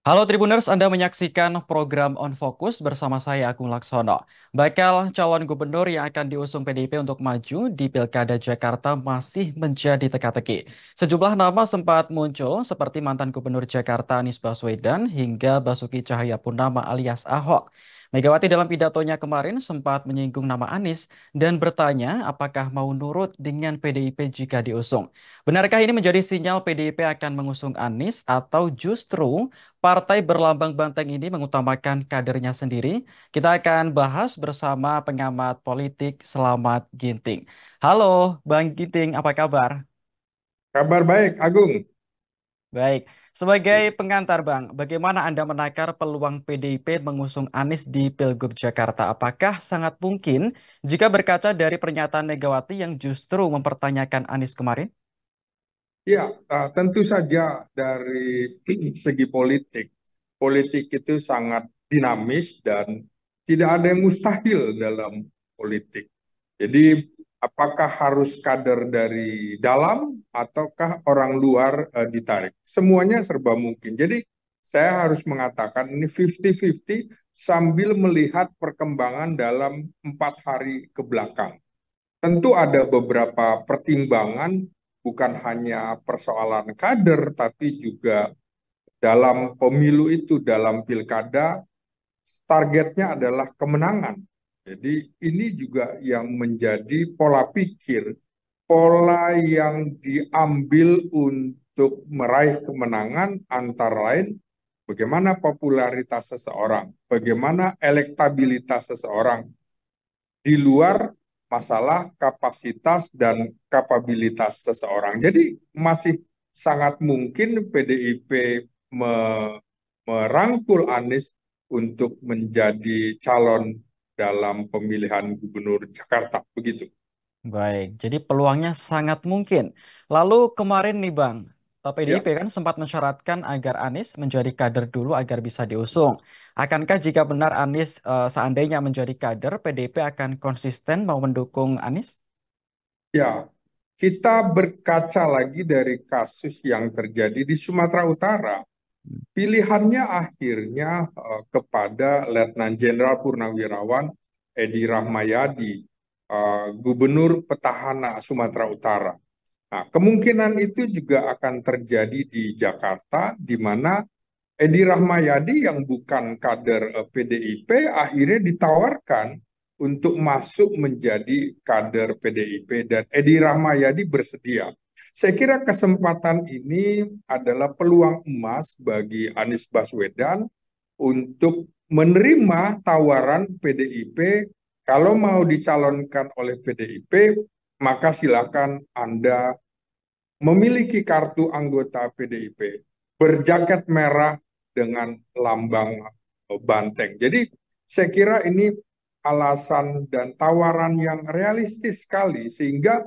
Halo Tribuners, Anda menyaksikan program On Focus bersama saya Agung Laksono. Bakal calon gubernur yang akan diusung PDIP untuk maju di Pilkada Jakarta masih menjadi teka-teki. Sejumlah nama sempat muncul seperti mantan Gubernur Jakarta Anies Baswedan hingga Basuki Cahayapurnama alias Ahok. Megawati dalam pidatonya kemarin sempat menyinggung nama Anies dan bertanya apakah mau nurut dengan PDIP jika diusung. Benarkah ini menjadi sinyal PDIP akan mengusung Anies atau justru partai berlambang banteng ini mengutamakan kadernya sendiri? Kita akan bahas bersama pengamat politik Selamat Ginting. Halo Bang Ginting, apa kabar? Kabar baik, Agung. Baik, sebagai pengantar Bang, bagaimana Anda menakar peluang PDIP mengusung Anies di Pilgub Jakarta? Apakah sangat mungkin jika berkaca dari pernyataan Megawati yang justru mempertanyakan Anies kemarin? Ya, tentu saja dari segi politik. Politik itu sangat dinamis dan tidak ada yang mustahil dalam politik. Jadi, apakah harus kader dari dalam ataukah orang luar ditarik? Semuanya serba mungkin. Jadi, saya harus mengatakan ini 50-50 sambil melihat perkembangan dalam 4 hari ke belakang. Tentu ada beberapa pertimbangan, bukan hanya persoalan kader, tapi juga dalam pemilu itu, dalam pilkada, targetnya adalah kemenangan. Jadi ini juga yang menjadi pola pikir, pola yang diambil untuk meraih kemenangan antara lain bagaimana popularitas seseorang, bagaimana elektabilitas seseorang, di luar masalah kapasitas dan kapabilitas seseorang. Jadi masih sangat mungkin PDIP merangkul Anies untuk menjadi calon dalam pemilihan gubernur Jakarta. Begitu. Baik, jadi peluangnya sangat mungkin. Lalu kemarin nih Bang, PDIP Ya, kan sempat mensyaratkan agar Anies menjadi kader dulu agar bisa diusung. Akankah jika benar Anies seandainya menjadi kader, PDIP akan konsisten mau mendukung Anies? ya. Kita berkaca lagi dari kasus yang terjadi di Sumatera Utara. Pilihannya akhirnya kepada Letnan Jenderal Purnawirawan Edi Rahmayadi, Gubernur Petahana Sumatera Utara. Nah, kemungkinan itu juga akan terjadi di Jakarta, di mana Edi Rahmayadi yang bukan kader PDIP akhirnya ditawarkan untuk masuk menjadi kader PDIP dan Edi Rahmayadi bersedia. Saya kira kesempatan ini adalah peluang emas bagi Anies Baswedan untuk menerima tawaran PDIP. Kalau mau dicalonkan oleh PDIP, maka silakan Anda memiliki kartu anggota PDIP berjaket merah dengan lambang banteng. Jadi saya kira ini alasan dan tawaran yang realistis sekali sehingga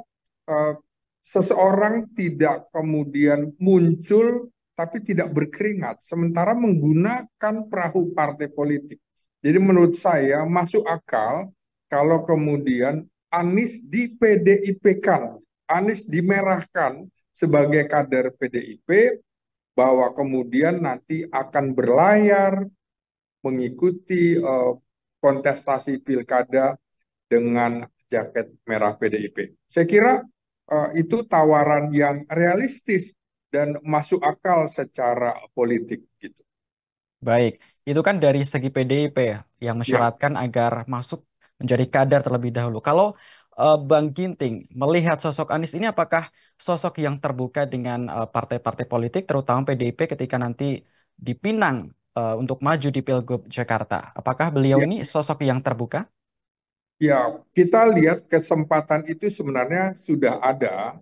eh, seseorang tidak kemudian muncul tapi tidak berkeringat sementara menggunakan perahu partai politik. Jadi menurut saya masuk akal kalau kemudian Anies di PDIP-kan, Anies dimerahkan sebagai kader PDIP bahwa kemudian nanti akan berlayar mengikuti kontestasi pilkada dengan jaket merah PDIP. Saya kira itu tawaran yang realistis dan masuk akal secara politik gitu. Baik, itu kan dari segi PDIP ya, yang Ya, mensyaratkan agar masuk menjadi kader terlebih dahulu. Kalau Bang Ginting melihat sosok Anies ini, apakah sosok yang terbuka dengan partai-partai politik, terutama PDIP ketika nanti dipinang untuk maju di Pilgub Jakarta? Apakah beliau ya, ini sosok yang terbuka? ya. Kita lihat kesempatan itu sebenarnya sudah ada,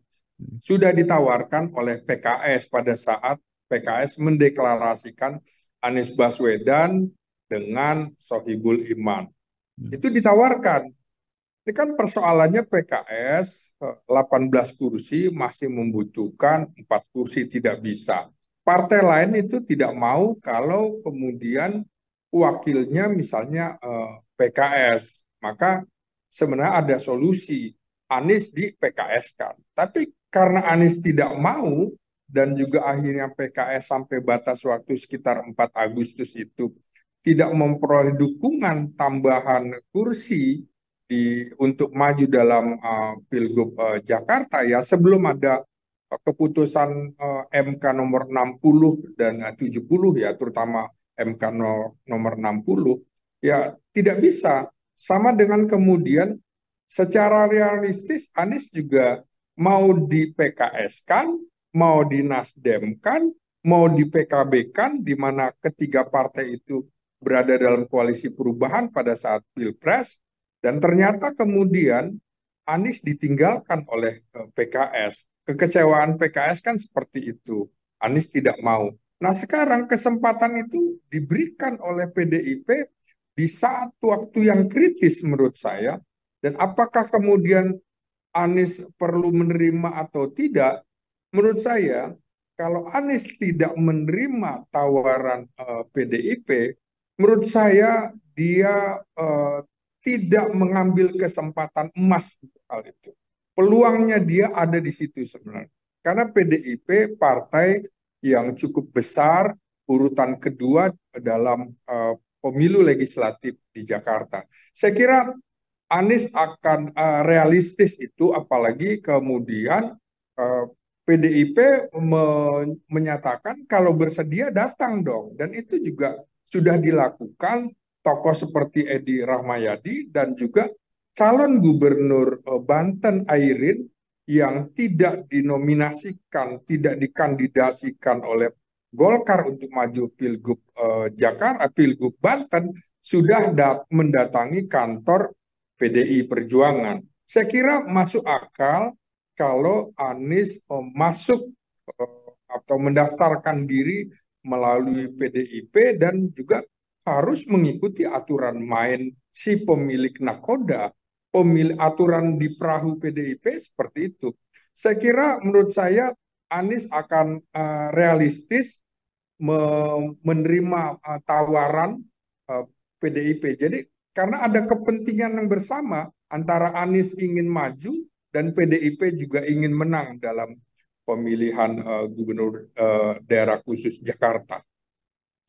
sudah ditawarkan oleh PKS pada saat PKS mendeklarasikan Anies Baswedan dengan Sohibul Iman. Hmm. Itu ditawarkan. Ini kan persoalannya PKS 18 kursi masih membutuhkan 4 kursi tidak bisa. Partai lain itu tidak mau kalau kemudian wakilnya misalnya PKS. Maka sebenarnya ada solusi. Anies di PKS kan. Tapi karena Anies tidak mau, dan juga akhirnya PKS sampai batas waktu sekitar 4 Agustus itu tidak memperoleh dukungan tambahan kursi untuk maju dalam Pilgub Jakarta ya sebelum ada keputusan MK nomor 60 dan 70 ya terutama MK nomor 60 ya tidak bisa sama dengan kemudian secara realistis Anies juga mau di PKS-kan, mau di Nasdem-kan, mau di PKB-kan, di mana ketiga partai itu berada dalam koalisi perubahan pada saat Pilpres, dan ternyata kemudian Anies ditinggalkan oleh PKS. Kekecewaan PKS kan seperti itu. Anies tidak mau. Nah sekarang kesempatan itu diberikan oleh PDIP di saat waktu yang kritis menurut saya, dan apakah kemudian Anies perlu menerima atau tidak? Menurut saya, kalau Anies tidak menerima tawaran PDIP, menurut saya dia tidak mengambil kesempatan emas untuk hal itu. Peluangnya dia ada di situ sebenarnya. Karena PDIP partai yang cukup besar, urutan kedua dalam pemilu legislatif di Jakarta. Saya kira Anies akan realistis itu, apalagi kemudian PDIP menyatakan kalau bersedia datang dong, dan itu juga sudah dilakukan tokoh seperti Edi Rahmayadi dan juga calon gubernur Banten Airin yang tidak dinominasikan, tidak dikandidasikan oleh Golkar untuk maju Pilgub Jakarta, Pilgub Banten sudah mendatangi kantor PDI Perjuangan. Saya kira masuk akal kalau Anies masuk atau mendaftarkan diri melalui PDIP dan juga harus mengikuti aturan main si pemilik nakoda, aturan di perahu PDIP seperti itu. Saya kira menurut saya Anies akan realistis menerima tawaran PDIP. Jadi karena ada kepentingan yang bersama antara Anies ingin maju dan PDIP juga ingin menang dalam pemilihan gubernur daerah khusus Jakarta.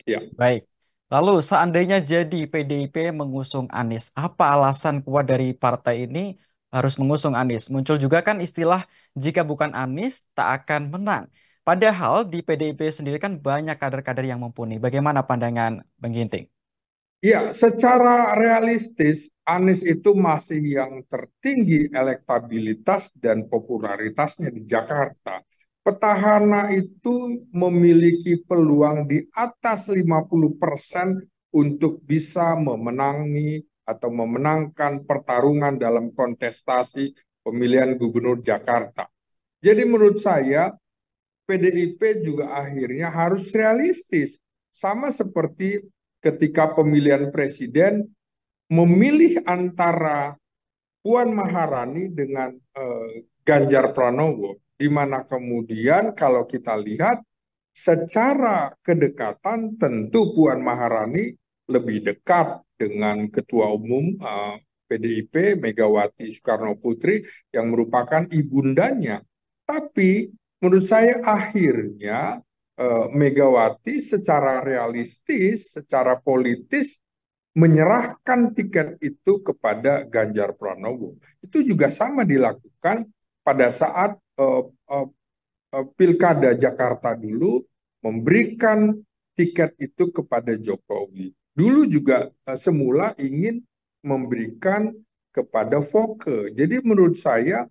Ya. Baik. Lalu seandainya jadi PDIP mengusung Anies, apa alasan kuat dari partai ini harus mengusung Anies? Muncul juga kan istilah jika bukan Anies tak akan menang. Padahal di PDIP sendiri kan banyak kader-kader yang mumpuni. Bagaimana pandangan Bang Ginting? Ya, secara realistis Anies itu masih yang tertinggi elektabilitas dan popularitasnya di Jakarta. Petahana itu memiliki peluang di atas 50% untuk bisa memenangi atau memenangkan pertarungan dalam kontestasi pemilihan gubernur Jakarta. Jadi menurut saya PDIP juga akhirnya harus realistis. Sama seperti ketika pemilihan presiden memilih antara Puan Maharani dengan Ganjar Pranowo, di mana kemudian kalau kita lihat secara kedekatan tentu Puan Maharani lebih dekat dengan Ketua Umum PDIP Megawati Soekarno Putri yang merupakan ibundanya. Tapi menurut saya akhirnya Megawati secara realistis, secara politis menyerahkan tiket itu kepada Ganjar Pranowo. Itu juga sama dilakukan pada saat Pilkada Jakarta dulu memberikan tiket itu kepada Jokowi. Dulu juga semula ingin memberikan kepada Foke. Jadi menurut saya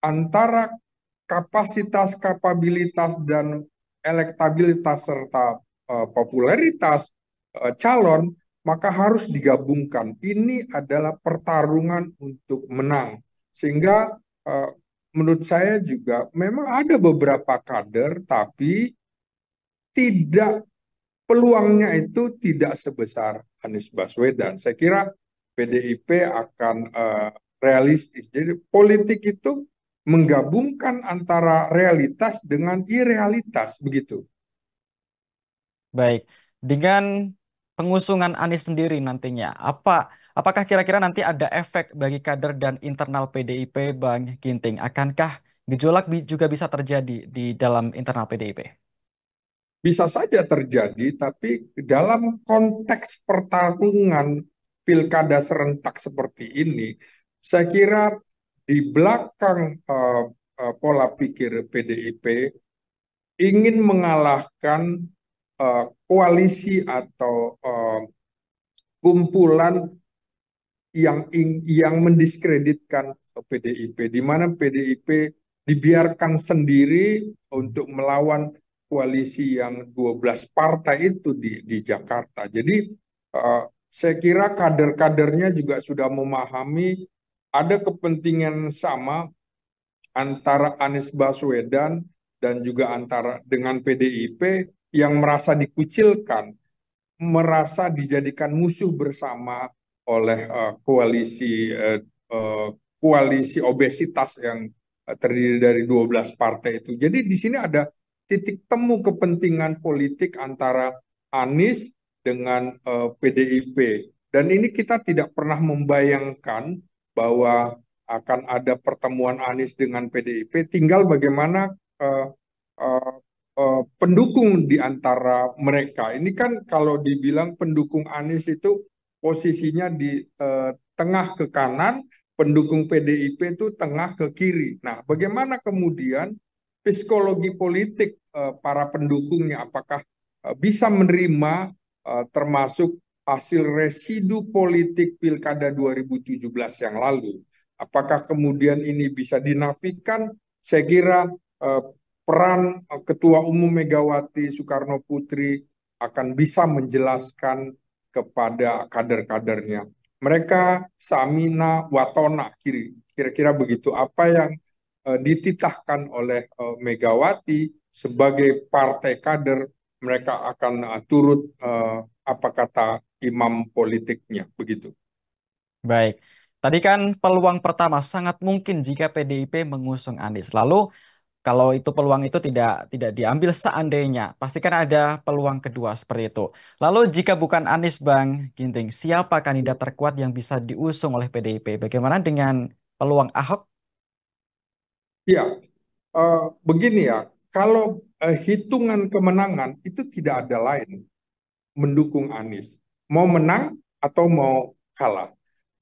antara kapasitas, kapabilitas, dan elektabilitas serta popularitas calon, maka harus digabungkan. Ini adalah pertarungan untuk menang. Sehingga menurut saya juga memang ada beberapa kader, tapi tidak peluangnya itu tidak sebesar Anies Baswedan. Saya kira PDIP akan realistis. Jadi politik itu menggabungkan antara realitas dengan irealitas begitu. Baik, dengan pengusungan Anies sendiri nantinya, apakah kira-kira nanti ada efek bagi kader dan internal PDIP, Bang Ginting? Akankah Gejolak juga bisa terjadi di dalam internal PDIP. Bisa saja terjadi, tapi dalam konteks pertarungan pilkada serentak seperti ini, saya kira di belakang pola pikir PDIP ingin mengalahkan koalisi atau kumpulan yang mendiskreditkan PDIP, di mana PDIP dibiarkan sendiri untuk melawan koalisi yang 12 partai itu di Jakarta. Jadi saya kira kader-kadernya juga sudah memahami ada kepentingan sama antara Anies Baswedan dan juga antara dengan PDIP yang merasa dikucilkan, merasa dijadikan musuh bersama oleh koalisi obesitas yang terdiri dari 12 partai itu. Jadi di sini ada titik temu kepentingan politik antara Anies dengan PDIP. Dan ini kita tidak pernah membayangkan bahwa akan ada pertemuan Anies dengan PDIP. Tinggal bagaimana uh, uh, pendukung di antara mereka. Ini kan kalau dibilang pendukung Anies itu posisinya di tengah ke kanan, pendukung PDIP itu tengah ke kiri. Nah, bagaimana kemudian psikologi politik para pendukungnya, apakah bisa menerima termasuk hasil residu politik Pilkada 2017 yang lalu? Apakah kemudian ini bisa dinafikan? Saya kira eh, peran Ketua Umum Megawati Soekarno Putri akan bisa menjelaskan kepada kader-kadernya. Mereka samina watona kira-kira begitu. Apa yang dititahkan oleh Megawati sebagai partai kader, mereka akan turut apa kata imam politiknya begitu. Baik. Tadi kan peluang pertama sangat mungkin jika PDIP mengusung Anies. Lalu kalau itu peluang itu tidak diambil seandainya, pasti kan ada peluang kedua seperti itu. Lalu jika bukan Anies Bang Ginting, siapa kandidat terkuat yang bisa diusung oleh PDIP? Bagaimana dengan peluang Ahok? Ya, begini ya, kalau hitungan kemenangan itu tidak ada lain mendukung Anies. Mau menang atau mau kalah.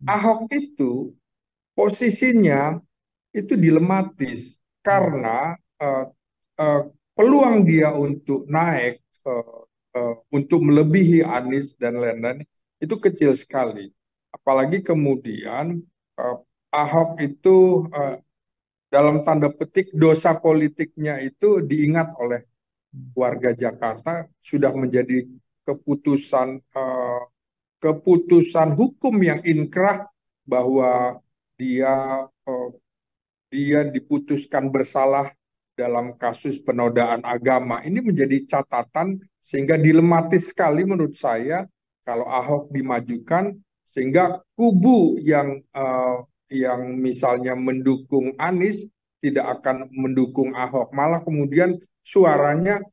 Ahok itu posisinya itu dilematis karena uh, uh, peluang dia untuk naik untuk melebihi Anies dan lain-lain itu kecil sekali. Apalagi kemudian uh, Ahok itu dalam tanda petik dosa politiknya itu diingat oleh warga Jakarta sudah menjadi keputusan keputusan hukum yang inkrah bahwa dia dia diputuskan bersalah dalam kasus penodaan agama. Ini menjadi catatan sehingga dilematis sekali menurut saya kalau Ahok dimajukan sehingga kubu yang misalnya mendukung Anies tidak akan mendukung Ahok, malah kemudian suaranya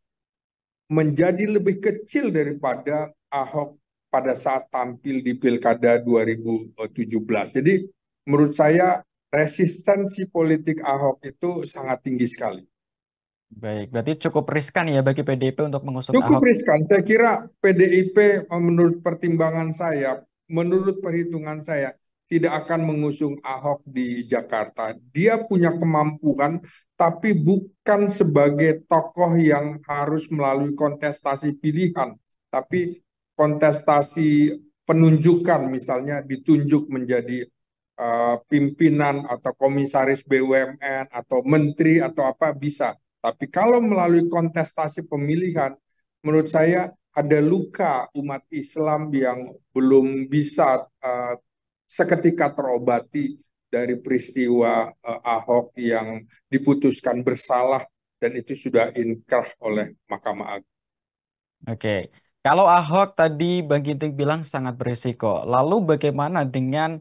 menjadi lebih kecil daripada Ahok pada saat tampil di Pilkada 2017. Jadi menurut saya resistensi politik Ahok itu sangat tinggi sekali. Baik, berarti cukup riskan ya bagi PDIP untuk mengusung Cukup Ahok. riskan. Saya kira PDIP menurut pertimbangan saya, menurut perhitungan saya, tidak akan mengusung Ahok di Jakarta. Dia punya kemampuan, tapi bukan sebagai tokoh yang harus melalui kontestasi pilihan, tapi kontestasi penunjukan, misalnya ditunjuk menjadi pimpinan atau komisaris BUMN atau menteri atau apa bisa. Tapi kalau melalui kontestasi pemilihan, menurut saya ada luka umat Islam yang belum bisa seketika terobati dari peristiwa Ahok yang diputuskan bersalah dan itu sudah inkrah oleh Mahkamah Agung. Oke, kalau Ahok tadi Bang Ginting bilang sangat berisiko. Lalu bagaimana dengan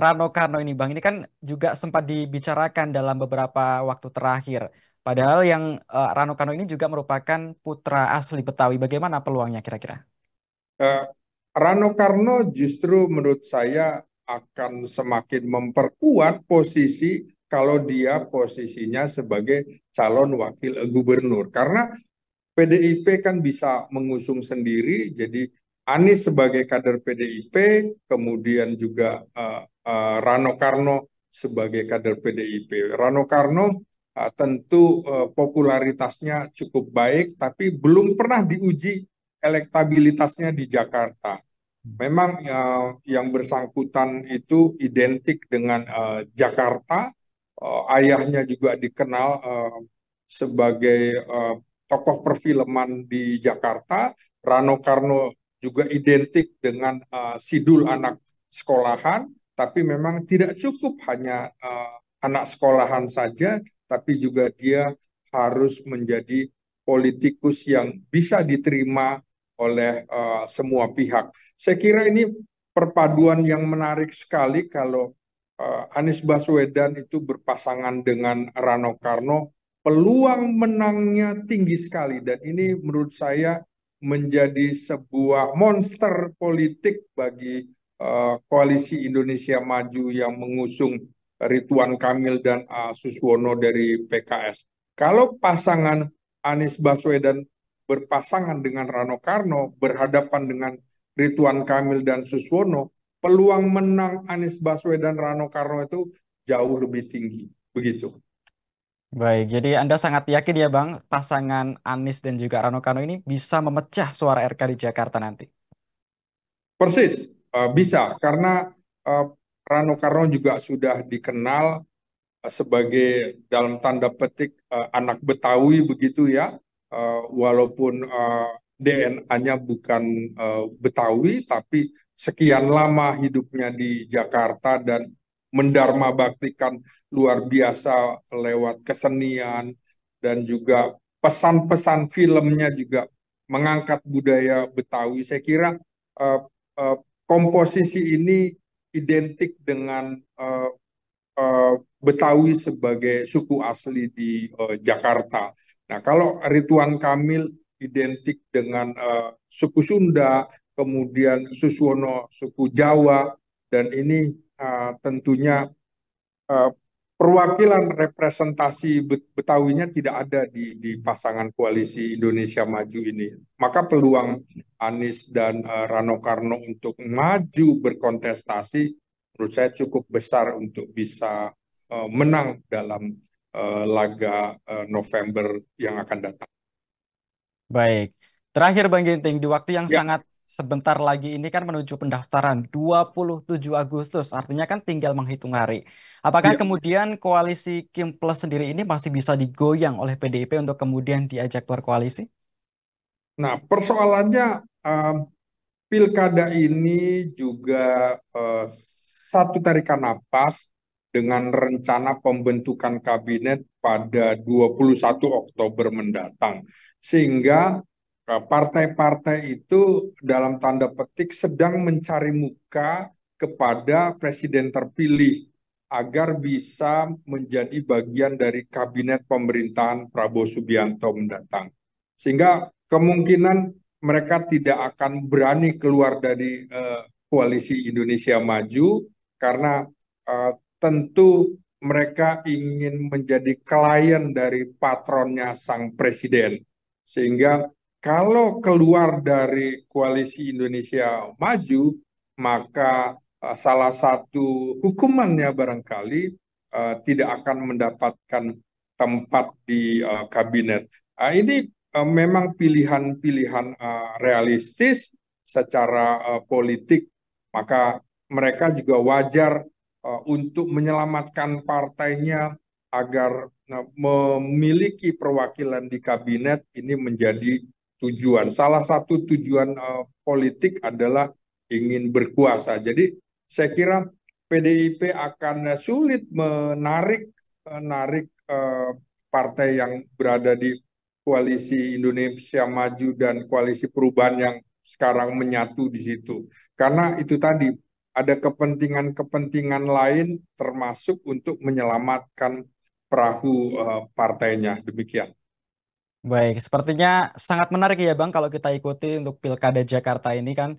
Rano Karno ini, Bang? Ini kan juga sempat dibicarakan dalam beberapa waktu terakhir. Padahal yang Rano Karno ini juga merupakan putra asli Betawi. Bagaimana peluangnya kira-kira? Eh, Rano Karno justru menurut saya akan semakin memperkuat posisi kalau dia posisinya sebagai calon wakil gubernur. Karena PDIP kan bisa mengusung sendiri, jadi Anies sebagai kader PDIP, kemudian juga Rano Karno sebagai kader PDIP. Rano Karno tentu popularitasnya cukup baik, tapi belum pernah diuji elektabilitasnya di Jakarta. Memang yang bersangkutan itu identik dengan Jakarta. Ayahnya juga dikenal sebagai tokoh perfilman di Jakarta. Rano Karno juga identik dengan sidul anak sekolahan, tapi memang tidak cukup hanya anak sekolahan saja, tapi juga dia harus menjadi politikus yang bisa diterima oleh semua pihak. Saya kira ini perpaduan yang menarik sekali kalau Anies Baswedan itu berpasangan dengan Rano Karno, peluang menangnya tinggi sekali dan ini menurut saya menjadi sebuah monster politik bagi koalisi Indonesia Maju yang mengusung Ridwan Kamil dan Suswono dari PKS. Kalau pasangan Anies Baswedan berpasangan dengan Rano Karno, berhadapan dengan Ridwan Kamil dan Suswono, peluang menang Anies Baswedan Rano Karno itu jauh lebih tinggi. Begitu. Baik, jadi Anda sangat yakin ya Bang, pasangan Anies dan juga Rano Karno ini bisa memecah suara RK di Jakarta nanti? Persis, bisa karena uh, Rano Karno juga sudah dikenal sebagai dalam tanda petik anak Betawi begitu ya, walaupun DNA-nya bukan Betawi, tapi sekian lama hidupnya di Jakarta dan mendarma baktikan luar biasa lewat kesenian dan juga pesan-pesan filmnya juga mengangkat budaya Betawi. Saya kira uh, uh, komposisi ini identik dengan uh, Betawi sebagai suku asli di Jakarta. Nah, kalau Ridwan Kamil identik dengan suku Sunda, kemudian Suswono suku Jawa, dan ini tentunya uh, perwakilan representasi Betawinya tidak ada di pasangan koalisi Indonesia Maju ini. Maka peluang Anies dan Rano Karno untuk maju berkontestasi menurut saya cukup besar untuk bisa menang dalam laga November yang akan datang. Baik. Terakhir Bang Ginting, di waktu yang Ya, sangat sebentar lagi ini kan menuju pendaftaran 27 Agustus, artinya kan tinggal menghitung hari. Apakah ya. kemudian koalisi Kim Plus sendiri ini masih bisa digoyang oleh PDIP untuk kemudian diajak berkoalisi? Nah, persoalannya uh, pilkada ini juga satu tarikan napas dengan rencana pembentukan kabinet pada 21 Oktober mendatang. Sehingga partai-partai itu dalam tanda petik sedang mencari muka kepada presiden terpilih agar bisa menjadi bagian dari kabinet pemerintahan Prabowo Subianto mendatang. Sehingga kemungkinan mereka tidak akan berani keluar dari koalisi Indonesia Maju karena tentu mereka ingin menjadi klien dari patronnya sang presiden. Sehingga kalau keluar dari koalisi Indonesia Maju, maka salah satu hukumannya barangkali tidak akan mendapatkan tempat di kabinet. Ini memang pilihan-pilihan realistis secara politik, maka mereka juga wajar untuk menyelamatkan partainya agar memiliki perwakilan di kabinet ini menjadi tujuan. Salah satu tujuan politik adalah ingin berkuasa. Jadi saya kira PDIP akan sulit menarik partai yang berada di koalisi Indonesia Maju dan koalisi perubahan yang sekarang menyatu di situ. Karena itu tadi ada kepentingan-kepentingan lain termasuk untuk menyelamatkan perahu partainya. Demikian. Baik, sepertinya sangat menarik ya Bang kalau kita ikuti untuk Pilkada Jakarta ini kan.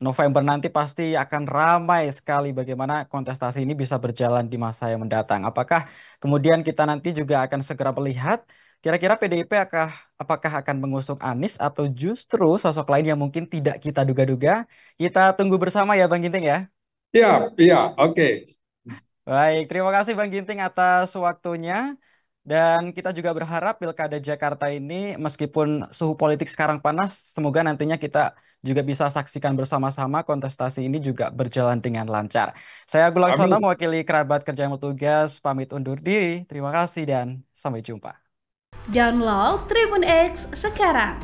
November nanti pasti akan ramai sekali bagaimana kontestasi ini bisa berjalan di masa yang mendatang. Apakah kemudian kita nanti juga akan segera melihat kira-kira PDIP apakah akan mengusung Anies atau justru sosok lain yang mungkin tidak kita duga-duga? Kita tunggu bersama ya Bang Ginting ya. Iya, iya, oke. Baik, terima kasih Bang Ginting atas waktunya. Dan kita juga berharap Pilkada Jakarta ini meskipun suhu politik sekarang panas, semoga nantinya kita juga bisa saksikan bersama-sama kontestasi ini juga berjalan dengan lancar. Saya Agung Laksono Amin. mewakili kerabat kerja yang bertugas, pamit undur diri. Terima kasih dan sampai jumpa. Download Tribun X sekarang.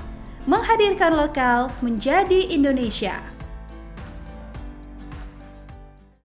Menghadirkan lokal menjadi Indonesia.